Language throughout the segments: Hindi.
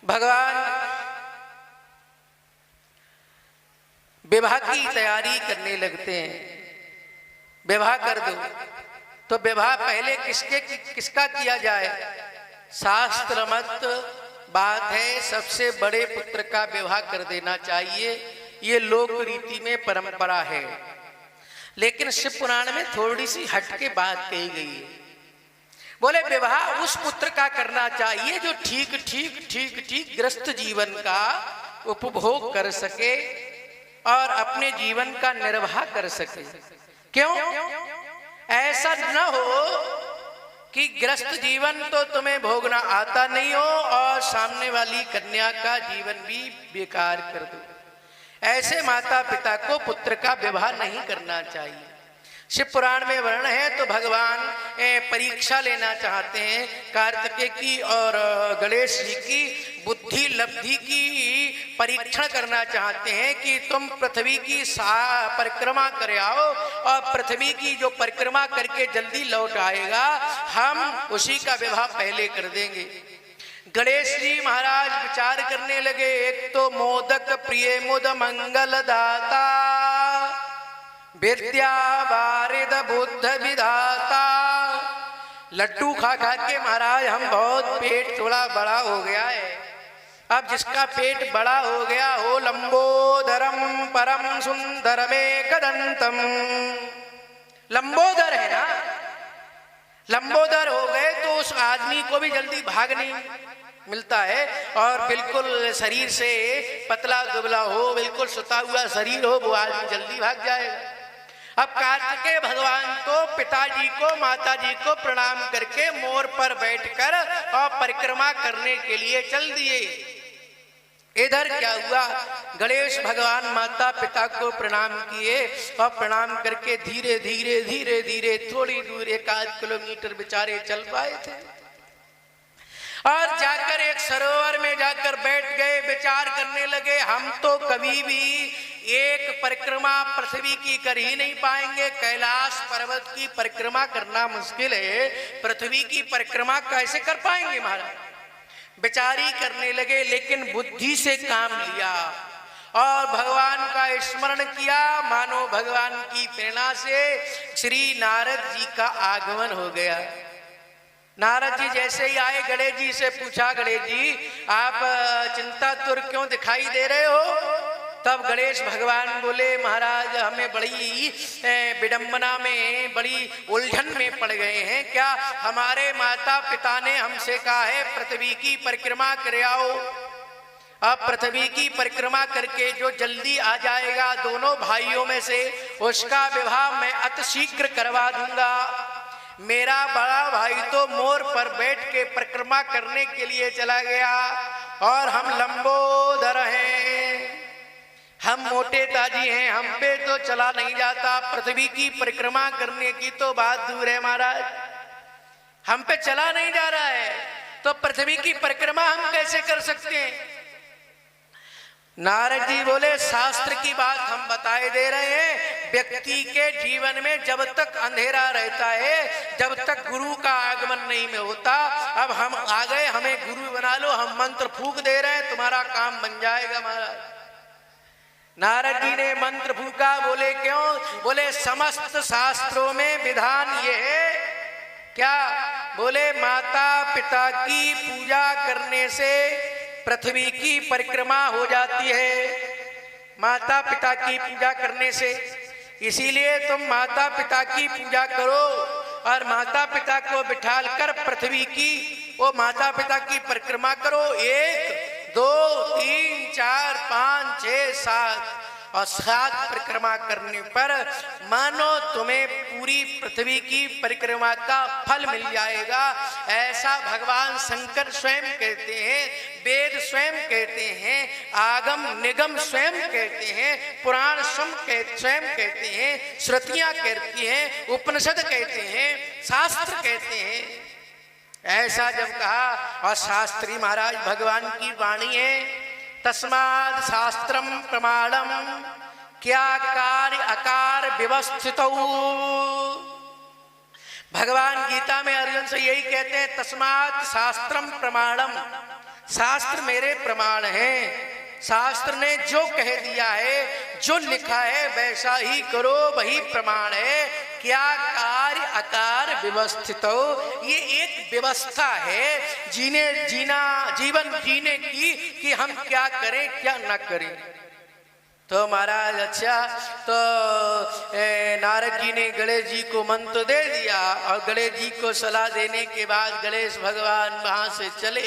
भगवान विवाह की तैयारी करने लगते हैं। विवाह कर दो, तो विवाह पहले किसका किया जाए? शास्त्र मत बात है, सबसे बड़े पुत्र का विवाह कर देना चाहिए। ये लोक रीति में परंपरा है, लेकिन शिव पुराण में थोड़ी सी हटके बात कही गई है। बोले विवाह उस पुत्र का करना चाहिए जो ठीक ठीक ठीक ठीक गृहस्थ जीवन का उपभोग कर सके और अपने जीवन का निर्वाह कर सके। क्यों? ऐसा न हो कि गृहस्थ जीवन तो तुम्हें भोगना आता नहीं हो और सामने वाली कन्या का जीवन भी बेकार कर दो। ऐसे माता पिता को पुत्र का विवाह नहीं करना चाहिए। शिव पुराण में वर्णन है, तो भगवान परीक्षा लेना चाहते हैं कार्तिकेय की और गणेश जी की बुद्धि लब्धि की परीक्षण करना चाहते हैं कि तुम पृथ्वी की परिक्रमा कर आओ और पृथ्वी की जो परिक्रमा करके जल्दी लौट आएगा हम उसी का विवाह पहले कर देंगे। गणेश जी महाराज विचार करने लगे, एक तो मोदक प्रिय मुद मंगल दाता, विद्या वारिद बुद्ध विधाता। लड्डू खा खा के महाराज हम बहुत पेट थोड़ा बड़ा हो गया है। अब जिसका पेट बड़ा हो गया हो लंबोदरम परम सुंदरमेकदंतम, लंबोदर है ना, लंबोदर हो गए तो उस आदमी को भी जल्दी भाग नहीं मिलता है और बिल्कुल शरीर से पतला दुबला हो, बिल्कुल सुता हुआ शरीर हो, वो आदमी जल्दी भाग जाएगा। अब कार्तिकेय भगवान तो पिताजी को माताजी को प्रणाम करके मोर पर बैठकर और परिक्रमा करने के लिए चल दिए। इधर क्या हुआ, गणेश भगवान माता पिता को प्रणाम किए और प्रणाम करके धीरे धीरे धीरे धीरे थोड़ी दूर 1-8 किलोमीटर बेचारे चल पाए थे और जाकर एक सरोवर में जाकर बैठ गए। विचार करने लगे, हम तो कभी भी एक परिक्रमा पृथ्वी की कर ही नहीं पाएंगे। कैलाश पर्वत की परिक्रमा करना मुश्किल है, पृथ्वी की परिक्रमा कैसे कर पाएंगे महाराज? विचारी करने लगे, लेकिन बुद्धि से काम लिया और भगवान का स्मरण किया। मानो भगवान की प्रेरणा से श्री नारद जी का आगमन हो गया। नारद जी जैसे ही आए, गणेश जी से पूछा, गणेश जी आप चिंतातुर क्यों दिखाई दे रहे हो? तब गणेश भगवान बोले, महाराज हमें बड़ी विडंबना में, बड़ी उलझन में पड़ गए हैं। क्या हमारे माता पिता ने हमसे कहा है पृथ्वी की परिक्रमा कर आओ। अब पृथ्वी की परिक्रमा करके जो जल्दी आ जाएगा दोनों भाइयों में से, उसका विवाह मैं अतिशीघ्र करवा दूंगा। मेरा बड़ा भाई तो मोर पर बैठ के परिक्रमा करने के लिए चला गया और हम लंबोदर हैं, हम मोटे ताजी हैं, हम पे तो चला नहीं जाता। पृथ्वी की परिक्रमा करने की तो बात दूर है महाराज, हम पे चला नहीं जा रहा है, तो पृथ्वी की परिक्रमा हम कैसे कर सकते हैं? नारद जी बोले, शास्त्र की बात हम बताए दे रहे हैं। व्यक्ति के जीवन में जब तक अंधेरा रहता है, जब तक गुरु का आगमन नहीं में होता, अब हम आ गए, हमें गुरु बना लो, हम मंत्र फूंक दे रहे हैं, तुम्हारा काम बन जाएगा महाराज। नारद जी ने मंत्र फूंका। बोले क्यों? बोले समस्त शास्त्रों में विधान ये है, क्या? बोले माता पिता की पूजा करने से पृथ्वी की परिक्रमा हो जाती है, माता पिता की पूजा करने से। इसीलिए तुम माता पिता की पूजा करो और माता पिता को बिठाल कर पृथ्वी की वो माता पिता की परिक्रमा करो। 1 2 3 4 5 6 7 और 7 परिक्रमा करने पर मानो तुम्हें पूरी पृथ्वी की परिक्रमा का फल मिल जाएगा। ऐसा भगवान शंकर स्वयं कहते हैं, वेद स्वयं कहते हैं, आगम निगम स्वयं कहते हैं, पुराण स्वयं कहते हैं, श्रुतियां कहती हैं, उपनिषद कहते हैं, शास्त्र कहते हैं। ऐसा जब कहा, और शास्त्री महाराज भगवान की वाणी है, तस्माद शास्त्रम प्रमाणम क्या कार्य अकार व्यवस्थित। भगवान गीता में अर्जुन से यही कहते हैं, तस्मात शास्त्रम प्रमाणम, शास्त्र मेरे प्रमाण हैं। शास्त्र ने जो कह दिया है, जो लिखा है वैसा ही करो, वही प्रमाण है। क्या कार्य अकार व्यवस्थित हो, ये एक व्यवस्था है जीवन जीने की कि हम क्या करें क्या ना करें। तो महाराज अच्छा, तो नारद जी ने गणेश जी को मंत्र दे दिया और गणेश जी को सलाह देने के बाद गणेश भगवान वहां से चले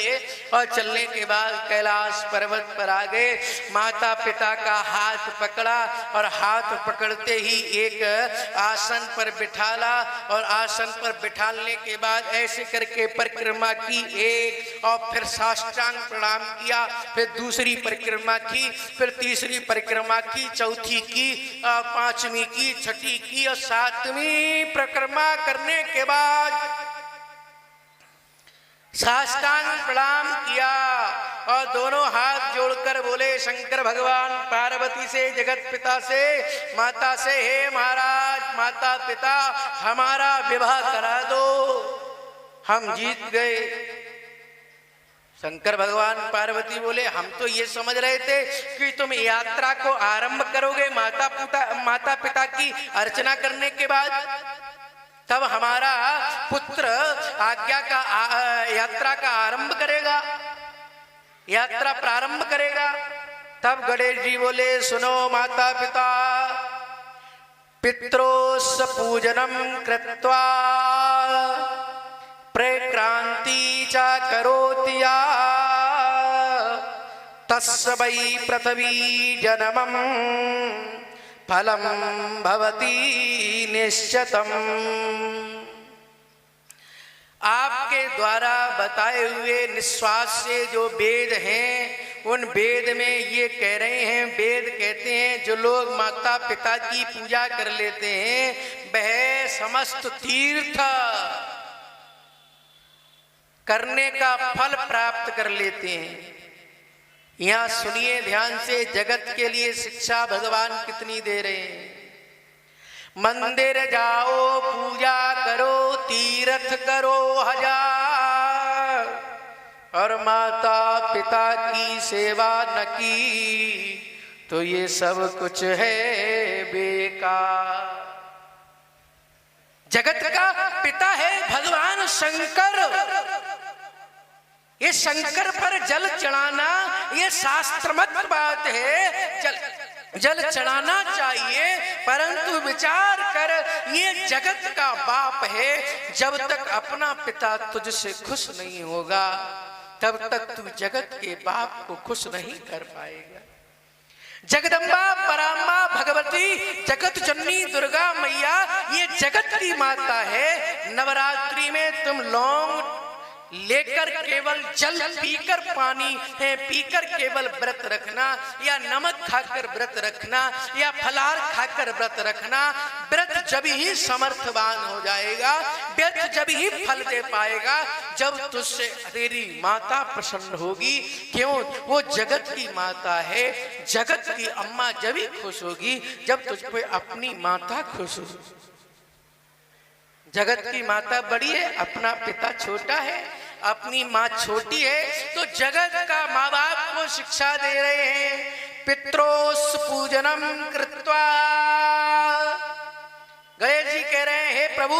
और चलने के बाद कैलाश पर्वत पर आ गए। माता पिता का हाथ पकड़ा और हाथ पकड़ते ही एक आसन पर बिठाला और आसन पर बिठाने के बाद ऐसे करके परिक्रमा की एक, और फिर साष्टांग प्रणाम किया, फिर दूसरी परिक्रमा की, फिर तीसरी परिक्रमा की, चौथी की, पांचवी की, छठी की और सातवीं परिक्रमा करने के बाद साष्टांग प्रणाम किया और दोनों हाथ जोड़कर बोले शंकर भगवान पार्वती से, जगत पिता से, माता से, हे महाराज माता पिता हमारा विवाह करा दो, हम जीत गए। शंकर भगवान पार्वती बोले हम तो ये समझ रहे थे कि तुम यात्रा को आरंभ करोगे माता पिता की अर्चना करने के बाद, तब हमारा पुत्र आज्ञा का यात्रा का आरंभ करेगा, यात्रा प्रारंभ करेगा। तब गणेश जी बोले सुनो माता पिता, पित्रोस पूजनम कृत्वा प्रक्रांति च करोति या तस्य वै पृथ्वी जन्मं फलं भवति निश्चितम्। आपके द्वारा बताए हुए निश्वास से जो वेद हैं, उन वेद में ये कह रहे हैं, वेद कहते हैं जो लोग माता पिता की पूजा कर लेते हैं वह समस्त तीर्थ करने का फल प्राप्त कर लेते हैं। यहाँ सुनिए ध्यान से, जगत के लिए शिक्षा भगवान कितनी दे रहे हैं। मंदिर जाओ पूजा करो, तीर्थ करो हजार, और माता पिता की सेवा न की तो ये सब कुछ है बेकार। जगत का पिता है भगवान शंकर, ये शंकर पर जल चढ़ाना ये शास्त्रमत बात है। जल चढ़ाना चाहिए, परंतु विचार कर ये जगत का बाप है। जब तक अपना पिता तुझसे खुश नहीं होगा तब तक तू जगत के बाप को खुश नहीं कर पाएगा। जगदम्बा पराम्बा भगवती जगत जननी दुर्गा मैया ये जगत की माता है। नवरात्रि में तुम लौंग लेकर केवल जल पीकर, पानी है पीकर केवल व्रत रखना, या नमक खाकर व्रत रखना, या फलाहार खाकर व्रत रखना, व्रत जब ही समर्थवान हो जाएगा, व्रत जब ही फल दे पाएगा जब तुझसे तेरी माता प्रसन्न होगी। क्यों? वो जगत की माता है। जगत की अम्मा जब ही खुश होगी जब तुझ पे अपनी माता खुश हो। जगत की माता बड़ी है, अपना पिता छोटा है, अपनी माँ छोटी है, तो जगत का माँ बाप को शिक्षा दे रहे हैं। पित्रोस पूजनम कृत्वा, गणेश जी कह रहे हैं हे प्रभु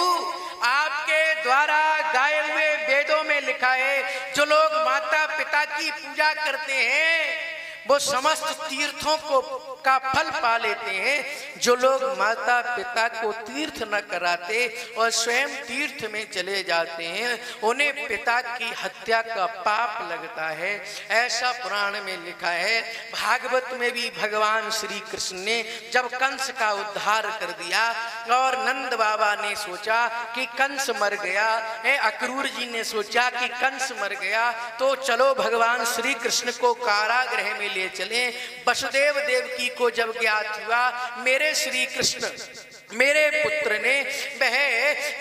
आपके द्वारा गाए हुए वेदों में लिखा है जो लोग माता पिता की पूजा करते हैं वो समस्त तीर्थों को का फल पा लेते हैं। जो लोग माता पिता को तीर्थ न कराते और स्वयं तीर्थ में चले जाते हैं उन्हें पिता की हत्या का पाप लगता है, ऐसा पुराण में लिखा है। भागवत में भी भगवान श्री कृष्ण ने जब कंस का उद्धार कर दिया और नंद बाबा ने सोचा कि कंस मर गया, अक्रूर जी ने सोचा कि कंस मर गया, तो चलो भगवान श्री कृष्ण को कारागृह में ले चले। वसुदेव देवकी को जब ज्ञात हुआ मेरे श्री कृष्ण मेरे पुत्र ने वह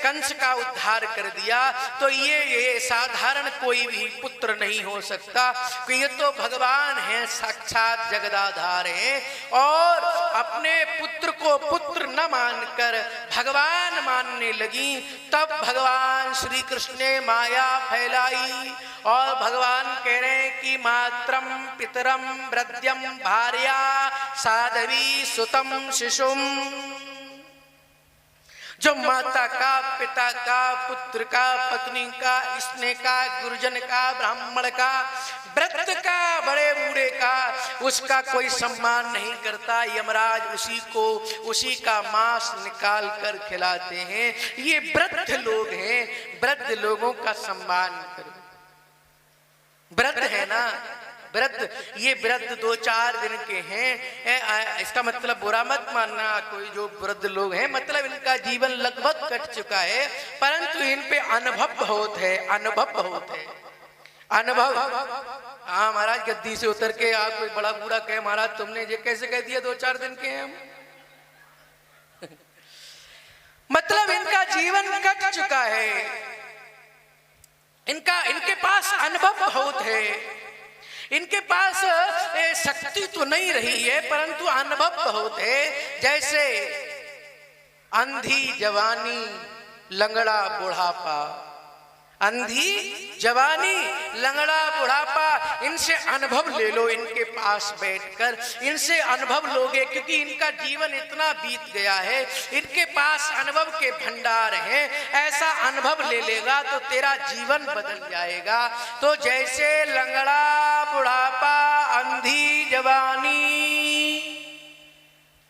कंस का उद्धार कर दिया, तो ये साधारण कोई भी पुत्र नहीं हो सकता, कि ये तो भगवान है, साक्षात जगदाधार हैं। और अपने पुत्र को पुत्र न मानकर भगवान मानने लगी। तब भगवान श्री कृष्ण ने माया फैलाई और भगवान कह रहे हैं कि मात्रम पितरम वृद्ध्यम भार्या साधवी सुतम शिशुम। जो माता का, पिता का, पुत्र का, पत्नी का, स्नेह का, गुरुजन का, ब्राह्मण का, वृद्ध का, बड़े बूढ़े का, उसका कोई सम्मान नहीं करता। यमराज उसी का मांस निकाल कर खिलाते हैं। ये वृद्ध लोग हैं, वृद्ध लोगों का सम्मान करो। वृद्ध है ना, वृद्ध, ये वृद्ध 2-4 दिन के हैं, इसका मतलब बुरा मत मानना। कोई जो वृद्ध लोग हैं, मतलब इनका जीवन लगभग कट चुका है, परंतु इन पे अनुभव बहुत है, अनुभव बहुत है, अनुभव। हाँ महाराज, गद्दी से उतर के आप कोई बड़ा बूढ़ा कहे महाराज तुमने ये कैसे कह दिया 2-4 दिन के हैं हम। मतलब इनका जीवन कट चुका है, इनके पास अनुभव बहुत है, इनके पास शक्ति तो नहीं रही है परंतु अनुभव बहुत है। जैसे अंधी जवानी, लंगड़ा बुढ़ापा, अंधी जवानी, लंगड़ा बुढ़ापा, इनसे अनुभव ले लो। इनके पास बैठकर इनसे अनुभव लोगे, क्योंकि इनका जीवन इतना बीत गया है, इनके पास अनुभव के भंडार हैं। ऐसा अनुभव ले लेगा तो तेरा जीवन बदल जाएगा। तो जैसे लंगड़ा बुढ़ापा, अंधी जवानी,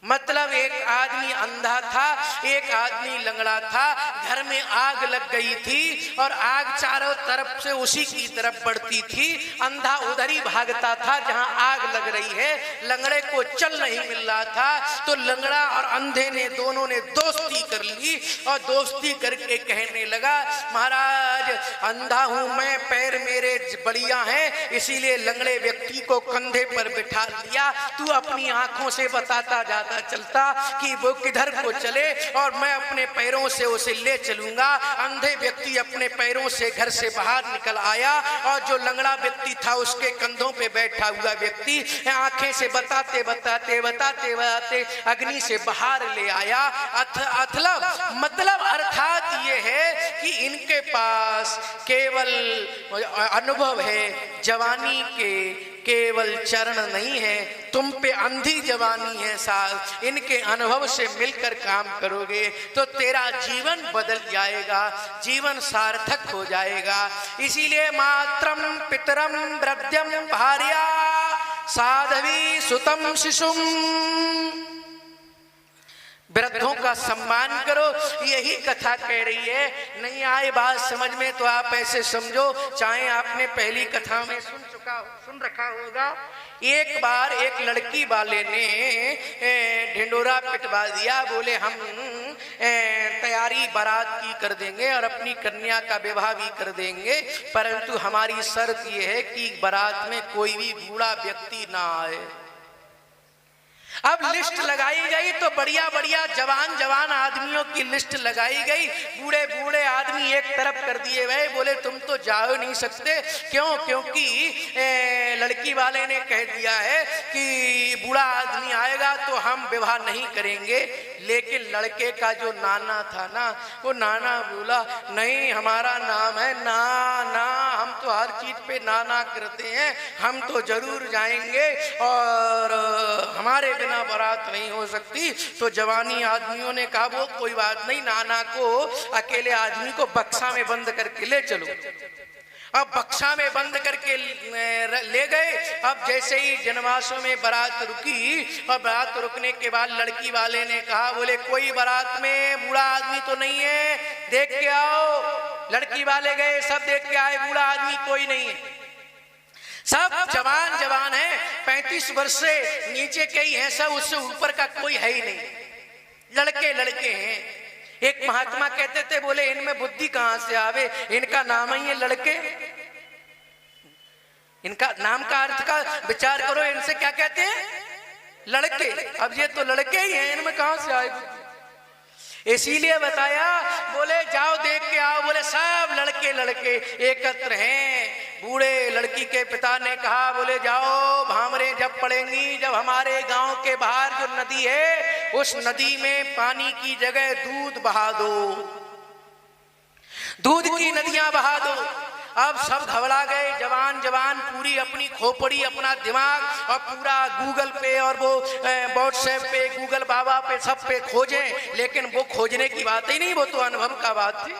मतलब एक आदमी अंधा था, एक आदमी लंगड़ा था, घर में आग लग गई थी और आग चारों तरफ से उसी की तरफ बढ़ती थी। अंधा उधर ही भागता था जहां आग लग रही है, लंगड़े को चल नहीं मिल रहा था। तो लंगड़ा और अंधे ने दोनों ने दोस्ती कर ली और दोस्ती करके कहने लगा, महाराज अंधा हूं मैं, पैर मेरे बढ़िया हैं, इसीलिए लंगड़े व्यक्ति को कंधे पर बिठा लिया। तू अपनी आंखों से बताता जाता चलता कि वो किधर को चले और मैं अपने पैरों से उसे ले चलूंगा। अंधे व्यक्ति अपने पैरों से घर से बाहर निकल आया और जो लंगड़ा व्यक्ति था उसके कंधों पे बैठा हुआ व्यक्ति आंखें से बताते बताते बताते बताते अग्नि से बाहर ले आया। मतलब अर्थात ये है कि इनके पास केवल अनुभव है, जवानी के केवल चरण नहीं है। तुम पे अंधी जवानी है साहब, इनके अनुभव से मिलकर काम करोगे तो तेरा जीवन बदल जाएगा, जीवन सार्थक हो जाएगा। इसीलिए मात्रम पितरम वृद्ध्यम भार्या साधवी सुतम शिशुम, वृद्धों का सम्मान करो, यही कथा कह रही है। नहीं आए बात समझ में तो आप ऐसे समझो, चाहे आपने पहली कथा में सुन रखा होगा। एक बार एक लड़की वाले ने ढिंडोरा पिटवा दिया, बोले हम तैयारी बारात की कर देंगे और अपनी कन्या का विवाह भी कर देंगे, परंतु हमारी शर्त यह है कि बारात में कोई भी बूढ़ा व्यक्ति ना आए। अब लिस्ट लगाई गई तो बढ़िया बढ़िया जवान जवान आदमियों की लिस्ट लगाई गई, बूढ़े बूढ़े आदमी एक तरफ कर दिए गए। बोले तुम तो जा नहीं सकते, क्यों? क्योंकि लड़की वाले ने कह दिया है कि बूढ़ा आदमी आएगा तो हम विवाह नहीं करेंगे। लेकिन लड़के का जो नाना था ना, वो नाना बोला नहीं, हमारा नाम है नाना, हम तो हर चीज पे नाना करते हैं, हम तो जरूर जाएंगे और हमारे बिना बारात नहीं हो सकती। तो जवानी आदमियों ने कहा वो कोई बात नहीं, नाना को अकेले आदमी को बक्सा में बंद करके ले चलो। अब बक्सा में बंद करके ले गए। अब जैसे ही जनवासों में बारात रुकी और बारात रुकने के बाद लड़की वाले ने कहा, बोले कोई बारात में बूढ़ा आदमी तो नहीं है, देख के आओ। लड़की वाले गए, सब देख के आए, बूढ़ा आदमी कोई नहीं है, सब जवान जवान है, 35 वर्ष से नीचे के ही हैं सब, उससे ऊपर का कोई है ही नहीं, लड़के लड़के हैं। एक महात्मा कहते थे, बोले इनमें बुद्धि कहां से आवे, इनका नाम ही है लड़के, इनका नाम का अर्थ का विचार करो, इनसे क्या कहते हैं? लड़के। अब ये तो लड़के ही हैं, इनमें कहां से आए बुद्धि? इसीलिए बताया, बोले जाओ देख के आओ। बोले सब लड़के लड़के एकत्र हैं। बूढ़े लड़की के पिता ने कहा, बोले जाओ भामरे जब पड़ेंगी, जब हमारे गांव के बाहर जो नदी है उस नदी में पानी की जगह दूध बहा दो, दूध की नदियां बहा दो। अब सब घबरा गए, जवान जवान पूरी अपनी खोपड़ी, अपना दिमाग और पूरा गूगल पे और वो व्हाट्सएप पे, गूगल बाबा पे, सब पे खोजें। लेकिन वो खोजने की बात ही नहीं, वो तो अनुभव का बात थी।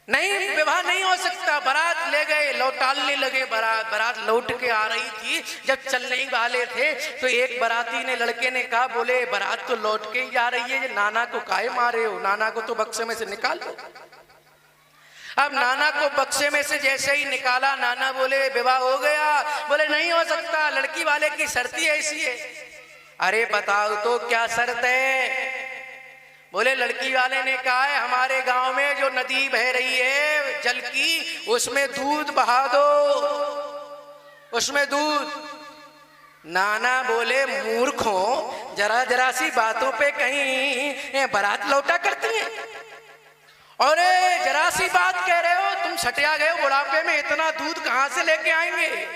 नहीं, विवाह नहीं हो सकता। बारात ले गए, लौटालने लगे। बारात लौट के आ रही थी, जब चलने ही वाले थे तो एक बाराती ने, लड़के ने कहा, बोले बारात तो लौट के ही जा रही है, ये नाना को काहे मारे हो? नाना को तो बक्से में से निकाल दो। अब नाना को बक्से में से जैसे ही निकाला, नाना बोले विवाह हो गया। बोले नहीं हो सकता, लड़की वाले की शर्त ही ऐसी है। अरे बताओ तो क्या शर्त है? बोले लड़की वाले ने कहा है हमारे गांव में जो नदी बह रही है जल की, उसमें दूध बहा दो, उसमें दूध। नाना बोले मूर्खों, जरा जरा सी बातों पे कहीं बारात लौटा करती है। और जरा सी बात कह रहे हो, तुम सटिया गए हो बुढ़ापे में, इतना दूध कहां से लेके आएंगे?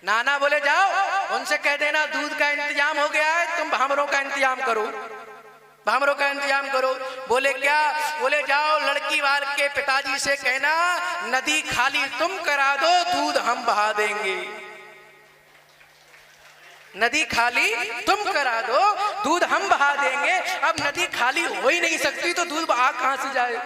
नाना बोले जाओ उनसे कह देना दूध का इंतजाम हो गया है, तुम भामरों का इंतजाम करो, भामरों का इंतजाम करो। बोले क्या? बोले जाओ लड़की वाले के पिताजी से कहना नदी खाली तुम करा दो, दूध हम बहा देंगे। नदी खाली तुम करा दो, दूध हम बहा देंगे। अब नदी खाली हो ही नहीं सकती तो दूध बहा कहां से जाए?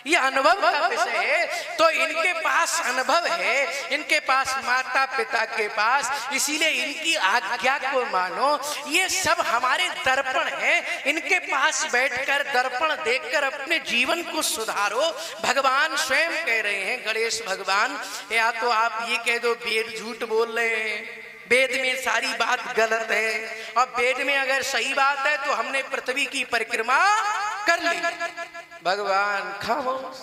ये अनुभव का विषय है। तो इनके पास अनुभव है, इनके पास माता पिता के पास, इसीलिए इनकी आज्ञा को मानो। ये सब हमारे दर्पण है, इनके पास बैठकर दर्पण देखकर अपने जीवन को सुधारो। भगवान स्वयं कह रहे हैं, गणेश भगवान, या तो आप ये कह दो वेद झूठ बोल रहे हैं, वेद में सारी बात गलत है, और वेद में अगर सही बात है तो हमने पृथ्वी की परिक्रमा कर ली। भगवान खामोश।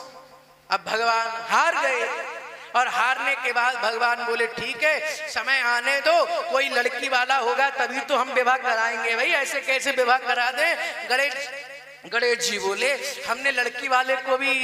अब भगवान हार गए, और हारने के बाद भगवान बोले ठीक है, समय आने दो, कोई लड़की वाला होगा तभी तो हम विवाह कराएंगे। भाई ऐसे कैसे विवाह करा दें? गणेश जी बोले हमने लड़की वाले को भी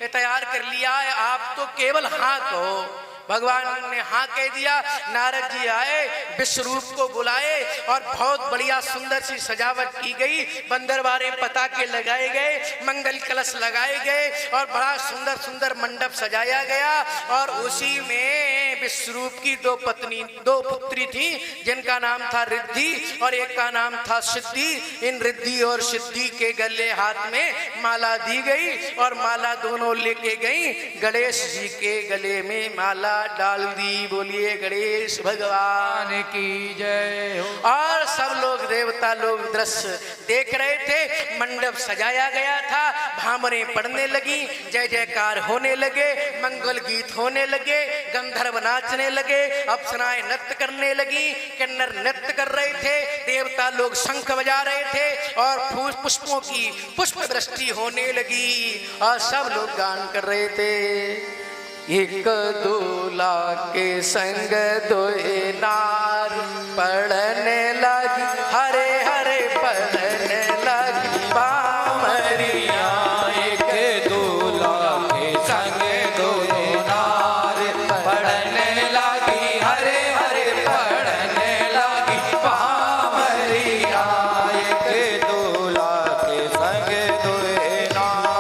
तैयार कर लिया है, आप तो केवल हाँ कहो। भगवान ने हाँ कह दिया। नारद जी आए, विश्वरूप को बुलाए और बहुत बढ़िया सुंदर सी सजावट की गई। बंदरवारे पताके लगाए गए, मंगल कलश लगाए गए और बड़ा सुंदर सुंदर मंडप सजाया गया। और उसी में विश्वरूप की दो पुत्री थी, जिनका नाम था रिद्धि और एक का नाम था सिद्धि। इन रिद्धि और सिद्धि के गले हाथ में माला दी गई और माला दोनों लेके गई, गणेश जी के गले में माला डाल दी। बोलिए गणेश भगवान की जय हो। और सब लोग देवता लोग दृश्य देख रहे थे। मंडप सजाया गया था, भामरें पड़ने लगी, जय जयकार होने लगे, मंगल गीत होने लगे, गंधर्व नाचने लगे, अप्सराएं नृत्य करने लगी, किन्नर नृत्य कर रहे थे, देवता लोग शंख बजा रहे थे और पुष्पों की पुष्प वृष्टि होने लगी और सब लोग गान कर रहे थे। एक दूल्हा के संग दोए नार पढ़ने लगी, हरे हरे पढ़ने लगी बामरिया। एक दूल्हा के संग दोए नार पढ़ने लगी, हरे हरे पढ़ने लगी बामरिया। एक दूल्हा के संग दोए नार।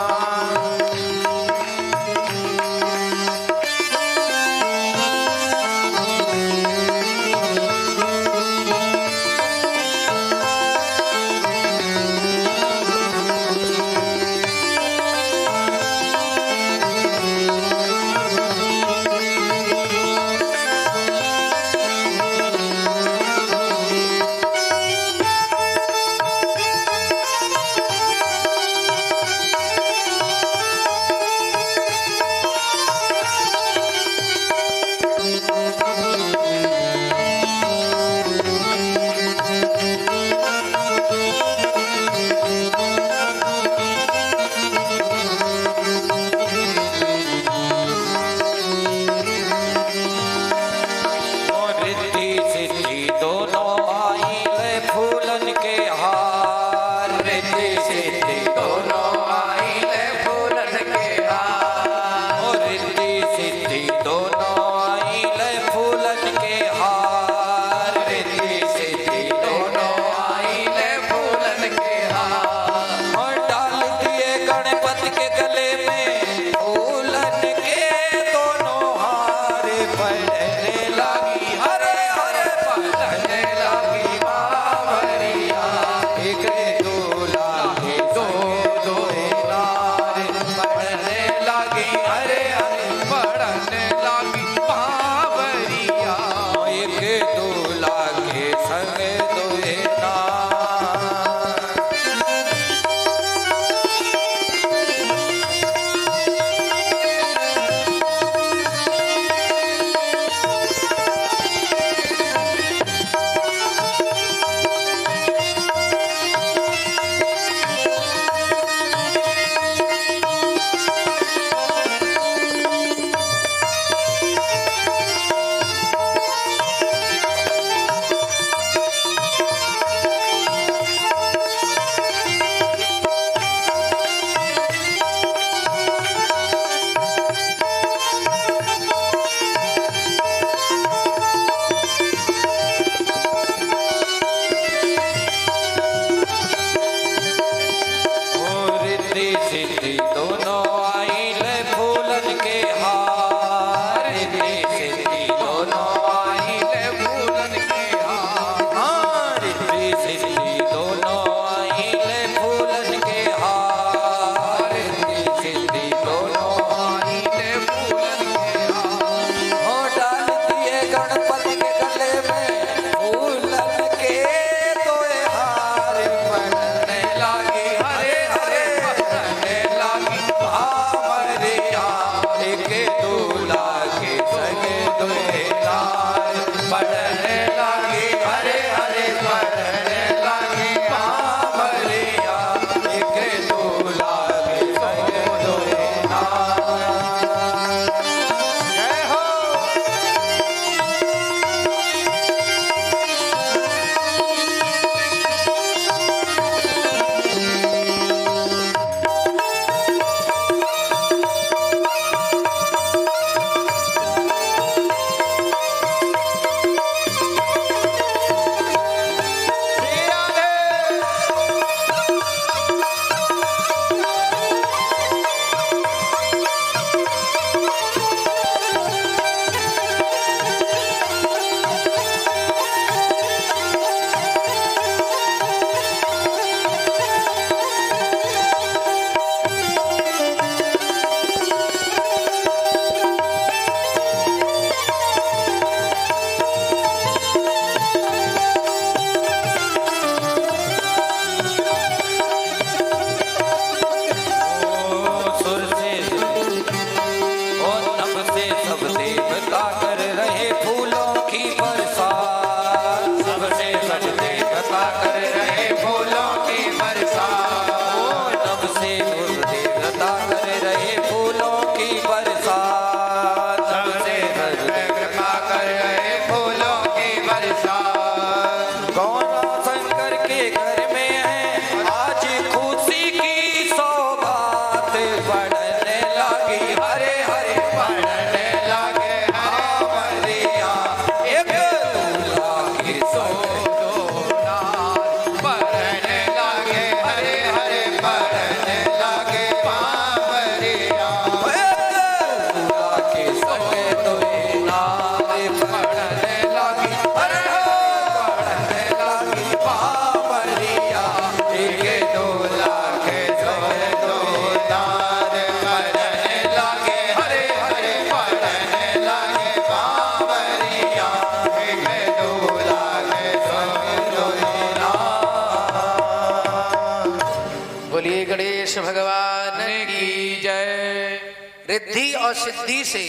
गणेश भगवान की जय। रिद्धि और सिद्धि से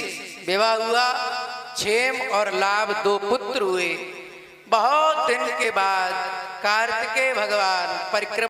विवाह हुआ, क्षेम और लाभ 2 पुत्र हुए। बहुत दिन के बाद कार्तिकेय भगवान परिक्रमा